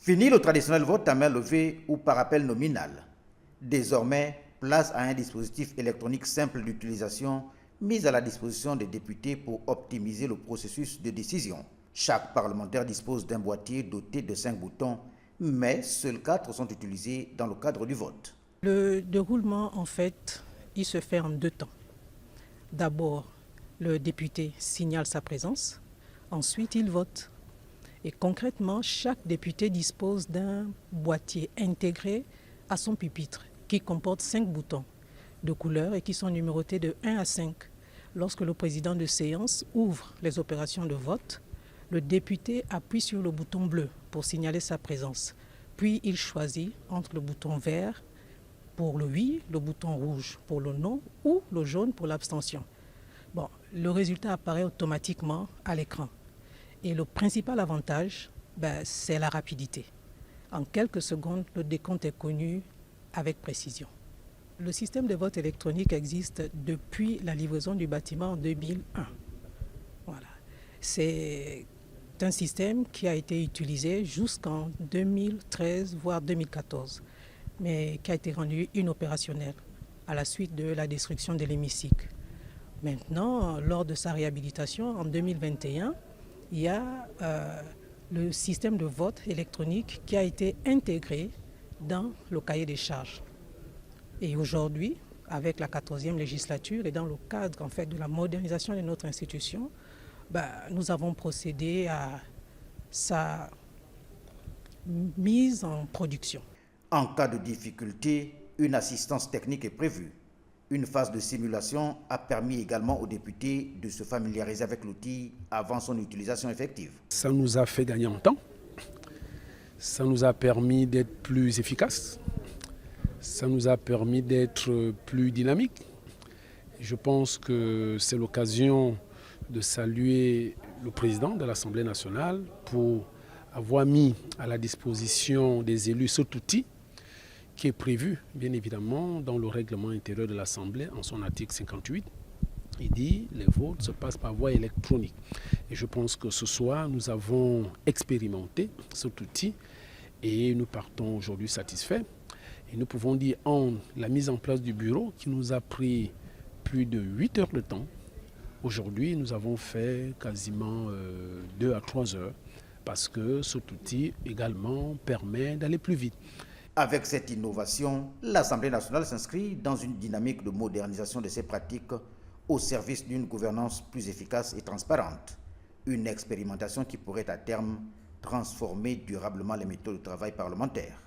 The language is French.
Fini le traditionnel vote à main levée ou par appel nominal. Désormais, place à un dispositif électronique simple d'utilisation mis à la disposition des députés pour optimiser le processus de décision. Chaque parlementaire dispose d'un boîtier doté de 5 boutons, mais seuls 4 sont utilisés dans le cadre du vote. Le déroulement, en fait, il se fait en 2 temps. D'abord, le député signale sa présence, ensuite il vote. Et concrètement, chaque député dispose d'un boîtier intégré à son pupitre qui comporte 5 boutons de couleur et qui sont numérotés de 1 à 5. Lorsque le président de séance ouvre les opérations de vote, le député appuie sur le bouton bleu pour signaler sa présence. Puis il choisit entre le bouton vert pour le oui, le bouton rouge pour le non ou le jaune pour l'abstention. Bon, le résultat apparaît automatiquement à l'écran. Et le principal avantage, c'est la rapidité. En quelques secondes, le décompte est connu avec précision. Le système de vote électronique existe depuis la livraison du bâtiment en 2001. Voilà. C'est un système qui a été utilisé jusqu'en 2013, voire 2014, mais qui a été rendu inopérationnel à la suite de la destruction de l'hémicycle. Maintenant, lors de sa réhabilitation en 2021, il y a le système de vote électronique qui a été intégré dans le cahier des charges. Et aujourd'hui, avec la 14e législature et dans le cadre en fait, de la modernisation de notre institution, nous avons procédé à sa mise en production. En cas de difficulté, une assistance technique est prévue. Une phase de simulation a permis également aux députés de se familiariser avec l'outil avant son utilisation effective. Ça nous a fait gagner en temps, ça nous a permis d'être plus efficaces, ça nous a permis d'être plus dynamiques. Je pense que c'est l'occasion de saluer le président de l'Assemblée nationale pour avoir mis à la disposition des élus cet outil qui est prévu, bien évidemment, dans le règlement intérieur de l'Assemblée, en son article 58. Il dit que les votes se passent par voie électronique. Et je pense que ce soir, nous avons expérimenté cet outil et nous partons aujourd'hui satisfaits. Et nous pouvons dire en la mise en place du bureau qui nous a pris plus de 8 heures de temps. Aujourd'hui, nous avons fait quasiment 2 à 3 heures parce que cet outil également permet d'aller plus vite. Avec cette innovation, l'Assemblée nationale s'inscrit dans une dynamique de modernisation de ses pratiques au service d'une gouvernance plus efficace et transparente. Une expérimentation qui pourrait à terme transformer durablement les méthodes de travail parlementaire.